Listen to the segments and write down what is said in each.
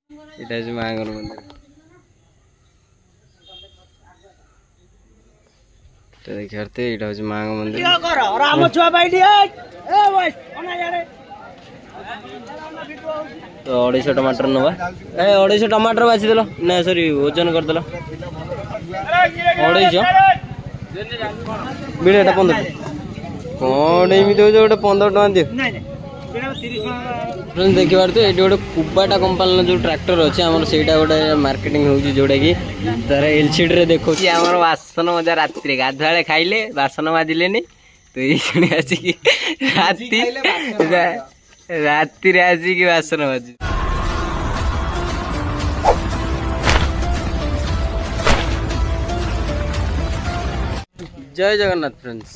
এটা হচ্ছে মায়াঙ্গর মন্দির। তো দেখি আরতে এটা হচ্ছে মায়াঙ্গ মন্দির। তো 250 टमाटर नवा 250 टमाटर बाची देलो ना सॉरी ओजन कर देलो 250 बिड़ेटा 15 कोन एमिति हो गोटे 15 टका दियो फ्रेंड्स देखि बार तो एटी गोटे कुबाटा कंपनी जो ट्रैक्टर अछि हमर सेटा गोटे मार्केटिंग होउची जोडा की तार एलसीडी रे देखो कि हमर वासन मजा रात्रि गाधवाळे खाइले वासन माजिलेनी तो ई सुनी अछि कि रात्रि रे आसी कि वासन माजी। जय जगन्नाथ फ्रेंड्स।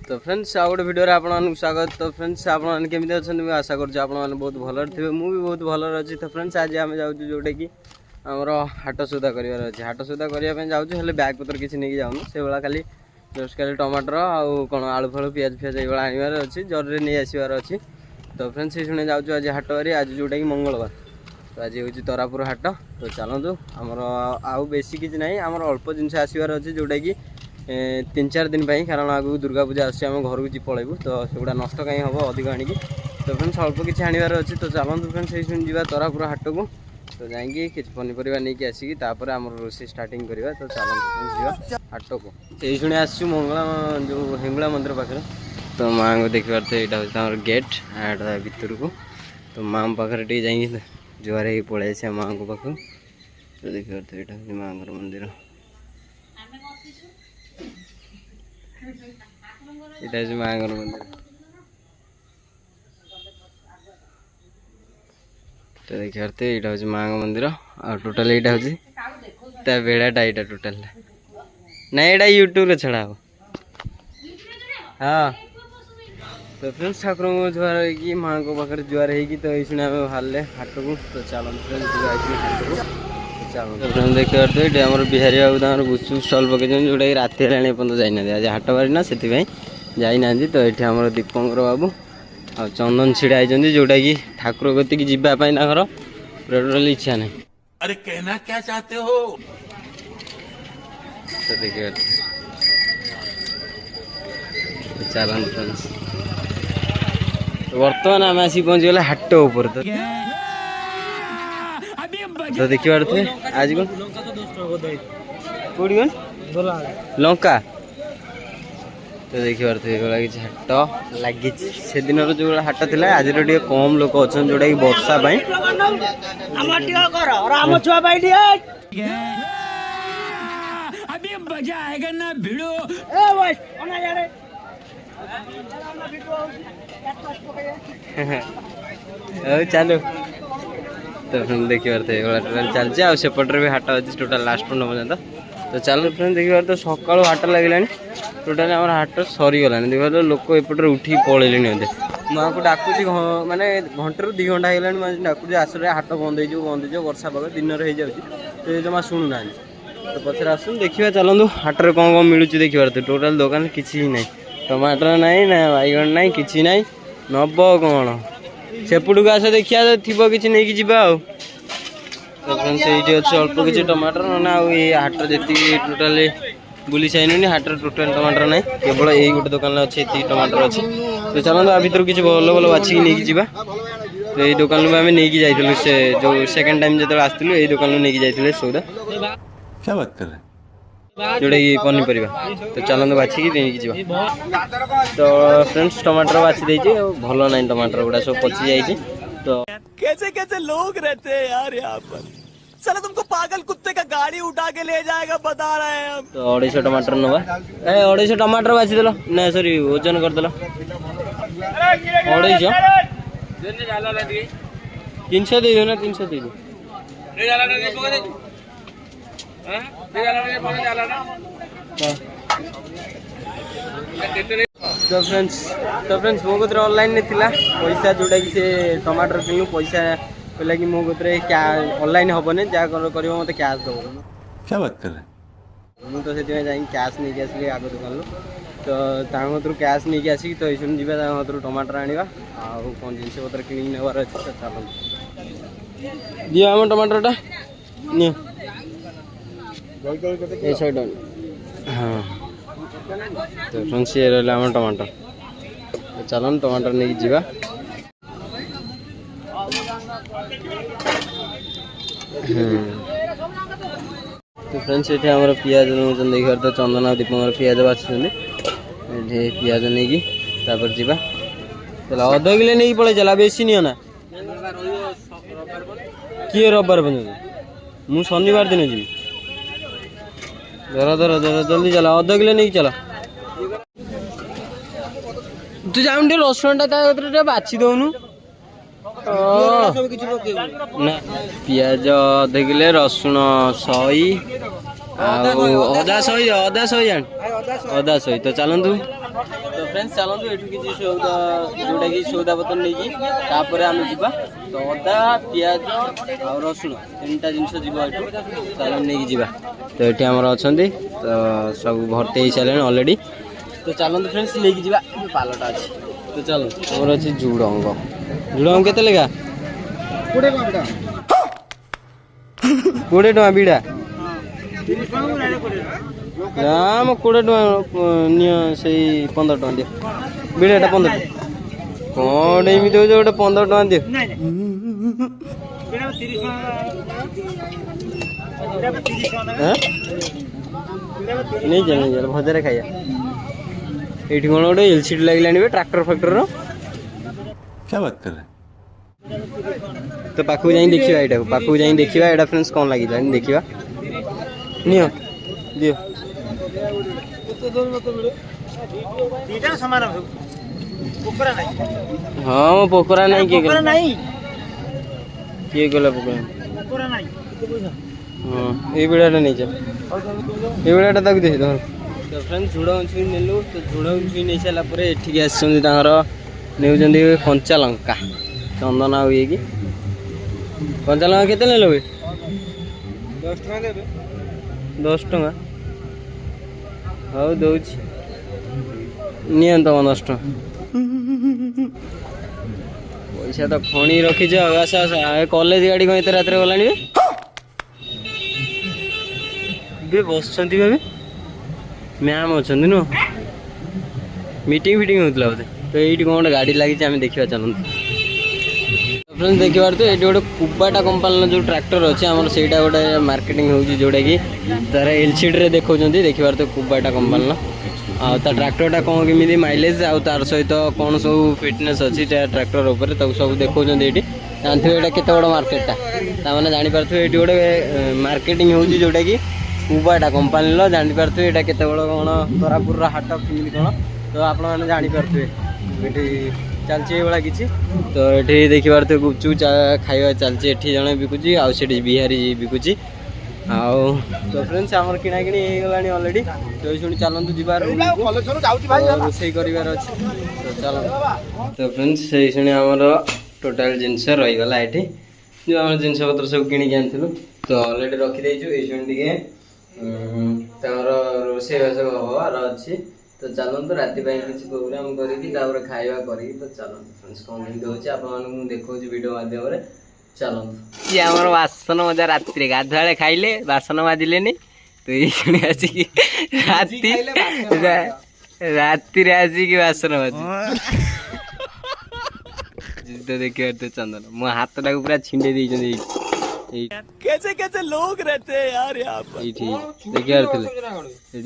तो फ्रेंड्स आ गोटे वीडियो आप स्वागत। तो फ्रेंड्स आपमने केमी अच्छा मुझे आशा कर बहुत भलर थे मुझे बहुत भलर अच्छी। तो फ्रेंड्स आज आम जाऊँ जोटा कि आमर हाट सौदा कर हाट सौदा करने जाऊँ बैग पतर किसी नहीं जाऊँ से भाया खाली जस्ट खाली टमाटर आउ कौन आलू फलू पियाज फियाज ये आनबार अच्छी जरूर नहीं आसबार अच्छी। तो फ्रेंड्स ये शुणे जाऊँ आज हाट बारी आज जोटा कि मंगलवार। तो आज हूँ तरापुर हाट। तो चलतु आमर आउ बेसी किसी ना आमर अल्प जिनस आसबार अच्छे जोटा कि 3-4 दिन कारण आगू दुर्गा पूजा आम घर को पलैबू तो सेगुड़ा नष्ट कहीं हम अधिक आणिकी। तो फ्रेंड्स अल्प किसी आणवार अच्छी। तो चलतु फ्रेंड्स ये जा तरापुर हाट को तो जाकि किसी पनीपरिया नहीं आसिकी आम रोषे स्टार्टिंग करवा। तो चलतु फ्रेंड्स जा हाट को ये शुणे आसू मंगला जो हेंगुला मंदिर पाखे। तो माँ को देखिए तो यहाँ हूँ गेट हाट भितर को। तो माँ पाखे टे जा जुआर हो पलि आस माँ को पाख। तो देखिए तो यहाँ हूँ माँ मंदिर এটা হচ্ছে মায়াঙ্গর মন্দির। তো দেখি আরতে এটা হচ্ছে মায়াঙ্গ মন্দির আর টোটাল এইটা হচ্ছে তা বেড়াটা এটা টোটাল না এটা यूट्यूब रे छड़ा हो। हाँ तो फ्रेंड्स ठाकुर को जुआर होगी माँ को पाखे जुआर होगी। तो ये आम बाहर हाट को। तो चलो फ्रेंड्स हाट को चलो फ्रेंड्स देखिए तो ये आम बिहारी बाबू तक गुचु स्टल पकई जोटा कि राति है पर्यटन जाना आज हाट बारी ना से जाना। तो ये आम दीपंकर बाबू आ चंदन छिड़ा होती जोटा कि ठाकुर गति जावाई टोटल इच्छा नहीं। अरे कहना क्या चाहते हो। तो देखिए चलो फ्रेंड्स बर्तमान आम आसिक पहुँचीगला हाट ऊपर। तो देखिए आज कौन कौटी कौन लंका। तो देखिए किसी हाट लगी से दिन जो हाट थी आज टे कम लोक अच्छा जोटा कि वर्षा चलो। तो फ्रेंड देखिए टोटाल चलती आसेपटे भी हाट अच्छी टोटाल लास्ट पर्यटन। तो चलो फ्रेंड देखिए तो सका हाट लगे टोटाल आम हाट सरीगला देखा तो लोक एपटे उठी पलैले माँ को डाकुची माने घंटे 2 घंटा है डाकुची आस हाट बंद हो वर्षा पाग दिन हो जाऊँगी। तो ये जमा शुणुना तो पचर आस देखा चलतु हाट में कौन कौन मिलूँ देखिए तो टोटाल दुकान किसी ना टमाटर ना ना बैगन ना कि ना नब कौन सेपट को आस देखिए थी कि नहीं कि तो फ्रेंड्स ये अच्छे अल्प किसी टमाटर ना ये हाट जी टोटाल बुली साइनी हाट टोटाल टमाटर ना केवल यही गोटे दुकान अच्छे ये टमाटर अच्छी। तो चलते आ भर किसी भल भल बाछिकी नहीं जावा। तो ये दुकान को आम नहीं जाइलु से जो सेकेंड टाइम जो आसलु यही दुकान नहीं जाइए सौदा क्या बात कर रहे जोटा कि पनीपरिया। तो चलते बाछिकी नहीं जा। तो फ्रेंड्स टमाटर बाछी देती भल ना टमाटर गुड़ा सब पची जाइए। तो कैसे कैसे लोग रहते हैं यार यहाँ पर। चलो तुमको पागल कुत्ते का गाड़ी उठा के ले जाएगा बता रहे हैं हम। तो 250 टमाटर नवा 250 टमाटर बाची देलो ना सॉरी ओजन कर देलो 250 300 दे दो ना 300 दे दो। तो फ्रेंड्स मो कतरे ऑनलाइन ने थिला पैसा जोटा कि से टमाटर किनु पैसा कहला कि मो कतरे क्या ऑनलाइन हेनी जहाँ कर मत कैश दब। क्या बात कर रहे मुझे तो से कैश नहीं आसली आग दुकान। तो कतरू कैश नहीं आसिक तो ये जावा कतरू टमाटर आने कौन जिनस पत्र कि नेबार अच्छे। तो चलो दियो आम टमाटरटा नियो ए साइड हाँ तो फ्रेंड्स ये रहा आम टमाटर तो चलो टमाटर नहीं जीवा तो फ्रेंड्स ये आम पिज नौ देखिए तो चंदन और दीप पिज बाछुच्च पिज नहीं कि जावा चलो अध किलो नहीं पड़े चला बेसी नहीं ना किए रविवार बंद मु शनिवार दिन जी धर धर धर जल्दी चला अध किलो नहीं चला तू जाऊन रसुण टा बाछी दौनु ना पिज अध किलो रसुण 100 अदा 100 जान अदा 100 तो चलतु तो फ्रेंड्स चलतु ये किसी सौदा जोटा कि सौदा पतर नहीं तापर आम जा तो अदा पिज आ रसुण 3टा जिनस जीव चल नहीं जा तो ये आमर अच्छा तो सब भर्ती हो सारे अलरेडी तो चलतु फ्रेंड्स लेकिन जा पालटा अच्छे तो चलो आमर अच्छे झुड़ंग झुड़ंग के लेखा 20 टका बीड़ा नाम 20 टका नियो से 15 टका दियो बीड़ाटा 15 टका कौन एमती हो गोटे 15 टका दियो नहीं चल नहीं चल भजा खाइया ये कौन गोटे एलसीडी लगे ट्रैक्टर फैक्टर क्या बात कर रहे हैं तो पाखु जाई देखिबा एटा पाखु जाई देखिबा एटा फ्रेंड्स कोन लागि जानी देखिबा नियो दियो दीटा समान पोखरा नहीं हां मो पोखरा नहीं के पोखरा नहीं के गला पोखरा पोखरा नहीं हां ए बिड़ाटा नहीं छ ए बिड़ाटा तक दे धर तो फ्रेंड्स झुड़ा छुई नेलु तो झुड़ा छुई नै साला परे एठी के आछन तांगर नेउजंदी कंचा लंका चंदन आ हुए कि कंचा लंका केते नेलो 10 टका देबे 10 टका हाउ दउछि नियंत 10 टका पैसा तो खणी रखी छ आस आस कॉलेज गाड़ी को एते रात रे गलानी बे बस छंती भाबे मैम अछंती नो मीटिंग फिटिंग होतला बोले तो ये कौन गाड़ी लगी आम देखा चलते फ्रेंड्स देखिबार तो ये गोटे कुबाटा कंपानी जो ट्रैक्टर अच्छे आम से गोटे मार्केटिंग होगी जोटा कि तार एलसीडी रे देखा देखिबार तो कुबाटा कंपानी ता ट्रैक्टरटा कौन केमी माइलेज आउ तार सहित कौन सब फिटनेस अच्छी ट्रैक्टर उपर तक सब देखा ये जानते यहाँ केत बड़ मार्केटा मैंने जापारे ये गोटे मार्केटिंग होगी जोटा कि कुबाटा कंपानी जापारे यहाँ केत बड़ कौन तरापुर हाट केमी कौन तो आप जापारे ये चलती भाया किसी तो ये देखिबार तो गुपचुप खाଇବା चलती जड़े बिकुची आठ बिहारी बिकुची आउ तो फ्रेंड्स आम किना कि गला अलरेडी तो शुणी चलतु जीवार रोषे कर तो चल तो फ्रेंड्स से शुणी आमर टोटाल जिनस रहीगला ये जो आम जिनस पत्र सब किणिक आनू तो अलरेडी रखीदेचु ये शुणी टे रोषे बास हबार अच्छी तो चलते राति किसी प्रोग्राम करके खाଇବା करी तो चलते फ्रेंड्स कौन होती आप देखा वीडियो माध्यम चलते ये आम बासन मजा राति गाधुआ खाइले बासन बाजिले तो ये शुणी आसिक राति आसिक बासन बाजी तो देखिए तो चंदन मो हाथ टाक पूरा छिंडे कैसे कैसे लोग रहते हैं यार यहाँ पर देखिए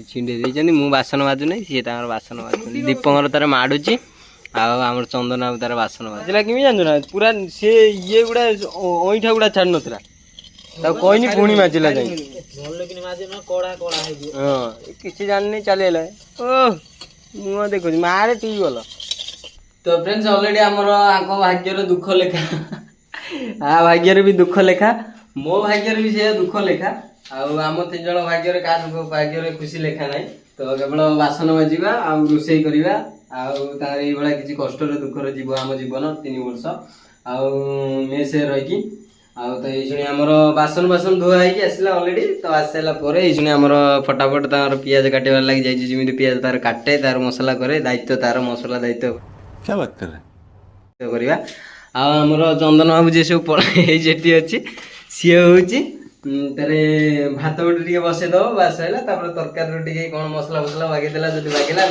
छिंडे मु बासन बाजु ना सी बासन बाजु दीपंकर तार माड़ुची आम चंदन आउ तार बासन बाजला कि जानू ना पूरा सी ये गुड़ा अईठा गुड़ा छाड़ नाला कहनी पुणी माजिला जाए किसी जानी चलेगा ओह मुह देखु मारे ठीक गल तो फ्रेंड्स ऑलरेडी आमर आंको भाग्यर दुख लेखा आ भाग्यर भी दुख लेखा मो भाग्यर भी से दुख लेखा आम 3 जण भाग्यर का भाग्यर खुशी लेखा ना तो केवल बासन बाजिबा आ रोषे करवा आर ये किसी कष्ट दुखर जीव आम जीवन 3 वर्ष आसे रही तो ये आमर बासन बासन धुआ होसला अलरेडी तो आसाला ये आमर फटाफट तार पियाज काटार लगी जाइए जमी पियाज तार काटे तार मसला करे दायित्व तार मसला दायित्व क्या बात कर रहे हैं करवा आमर चंदन बाबू जी सब पढ़ाई जेटी अच्छी सी हूँ तारे भात गोटे टे बसईदेव बास है तरकारी टे कौन मसला फसला बागेदेला जब बागेला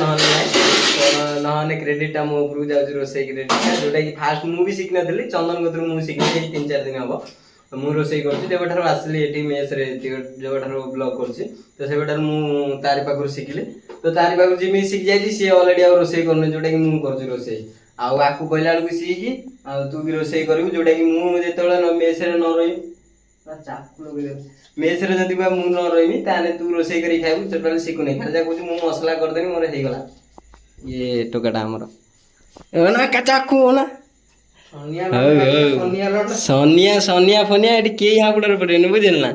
ना क्रेडिटा मो उपरକୁ जाऊँ रोसई क्रेडिट जोटा कि फास्ट मुझे शिखी नी चंदन कतरू मुझे शिखी 3-4 दिन हम मुझे रोसई कर आसली ये मेस जो ब्लॉग कर तारी पाखर शिखिली तो तारी पाखर जी शिखी जाए सी अलरेडी रोसई कर जोटा कि मुझे कर रोसई आपको कहला बेलू शिखी तू भी रोसई करू जोटा कि मुझे मेस न रही मेस जब मुझे न रही तू रोसई कर खाइबू टोटाल शिखुनी खाली जा कहूँ मुझे मसला करदेनी मोर होगला ये टोकाटा आमर चाकू ना सनिया सनिया फनिया ये किए यहाँ पड़े पड़ेनि बुझल ना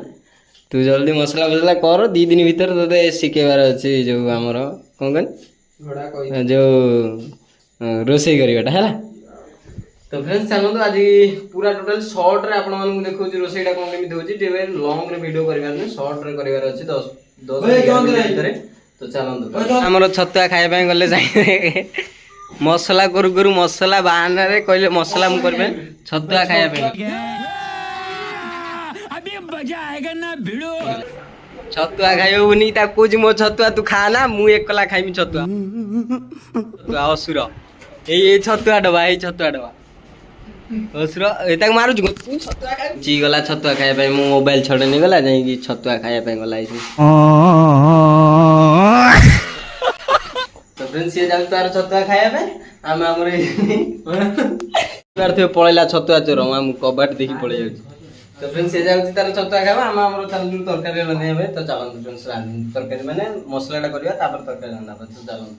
तू जल्दी मसला फसला कर 2 दिन भीतर ते शिखेबार अच्छे जो आमर कौन कह जो रोसई करवाटा है तो फ्रेंड्स चलते आज पूरा टोटल शॉर्ट रे आपण मानू देखो रोसईटा कौन केमी होची टेबे लॉन्ग रे वीडियो करबार नै शॉर्ट रे करबार अछि 10 मिनिट भीतर तो चलंतु हमर छतुआ खाय पय गले जाय मसला करू करू मसला बाहना रे कहले मसला मु करबे छतुआ खाय पय अभी मजा आएगा ना भिड़ो छतुआ खाइबुनी ता कोज मो छतुआ तू खाना मु एकला खाइमी छतुआ तो असुर ए छतुआ डबा असुर एता मारू छतुआ खाइ जी गला छतुआ खाय पय मो मोबाइल छडे नि गला जाई कि छतुआ खाय पय गला इसी तो फ्रेंड्स ये जाउ तार छतुआ खाय पय हम हमरे थे पळेला छतुआ चोर हम कबाट देखि पळे जाउ तो फ्रेंड्स ये जाउ तार छतुआ खाबा हम हमरो चल तरकारी रने हेबे तो चलन फ्रेंड्स तरकारी माने मसलाटा करिया तापर तरकारी रंदा तो चलन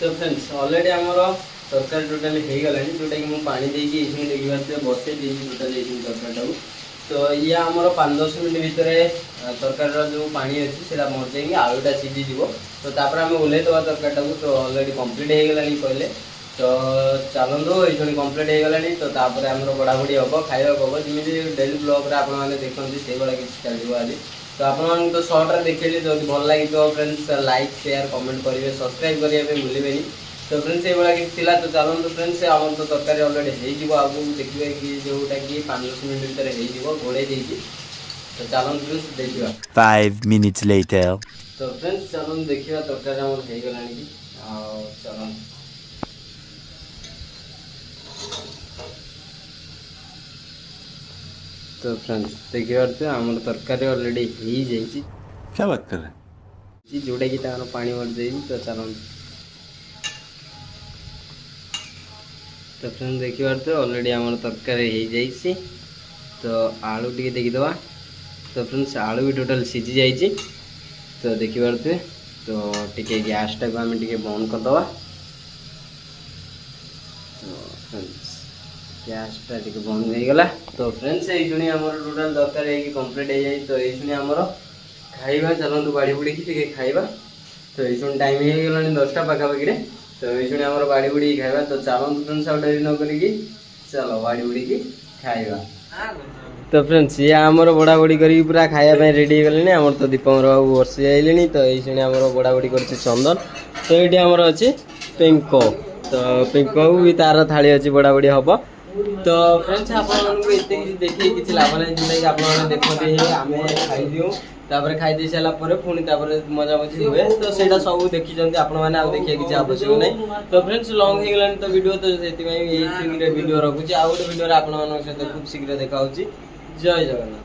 तो फ्रेंड्स ऑलरेडी आमर तरकारी टोटाल हो गला जोटा कि मुझे पानी देखिए देखिए बसई टोटाल तरकारी तो ये आमर 5-10 मिनट भितर तरकारी जो पानी अच्छी से मर जाएंगे आलूटा सीझीज तो तापर आम ओल्लैदवा तरकारी तो ऑलरेडी कंप्लीट हो गला कहले तो चलतु ये कंप्लीट हो गला तो तापर आम बढ़ाबड़ी हम खाइबा हम जमी डेली ब्लॉग आपने देखते से किसी चलो आज तो आप तो शॉर्ट रे देखिए जो भल लगी तो फ्रेंड्स लाइक शेयर कमेंट करेंगे सब्सक्राइब करने भूलें तो फ्रेंड्स ये किसी तो चलते फ्रेंड्स आम तो तरकारी अलरेडी हो देखिए कि जोटा कि 5-10 मिनट भीतर हो घोड़े तो चलते फ्रेंड्स देखा 5 minutes later तो फ्रेंड्स चलते देखा तरकारी आम हो गला कि चल तो फ्रेंड्स देखिए आम तरकारी अलरेडी हो जाए क्या बात कर रहे हैं जोटा कि पानी मर जाए तो चलते तो फ्रेंड्स देखिए अलरेडी आम तरकारी हो जाए तो आलू टी देखीदे तो फ्रेंड्स आलू भी टोटाल सीझी जाइए तो देखिए तो टी गैस टाक आम टे बंद करदे तो फ्रेंड्स गैसटा टी बंद हो गला तो फ्रेंड्स ये आम टोटाल तरकारी कंप्लीट हो जाए तो ये आमर खाइबा चलतु बाड़ी बुड़ी टी खाइबा तो ये टाइम हो गला 10टा पाखापाखि तो ये आम बाड़ी बुड़ी खाइबा तो चलतु फ्रेंड्स आउ डेरी न करी चलो बाड़ी बुड़ी खाइबा तो फ्रेंड्स ये आमर बड़ा बड़ी करी पूरा खाया रेडी हो गले आम तो दीपंकर बाबू बसी आइले तो ये आम बड़ा बड़ी कर चंदन तो ये आमर अच्छी पिंको तो पिंको भी तार थाली अच्छी बड़ा बड़ी हम तो फ्रेंड्स आपको एत किसी देखिए किसी लाभ ना जोटा कि आप देखते आम खाईदे तापर खाई सारा पुणी मजा मजी हुए तो ସେଇଟା सब देखी आपने देखिए किसी आवश्यक नहीं। तो फ्रेंड्स लंग हो गलानी तो वीडियो तो से वीडियो रखुच्छी आउ गोटे वीडियो आप सहित खूब शीघ्र देखा। जय जगन्नाथ।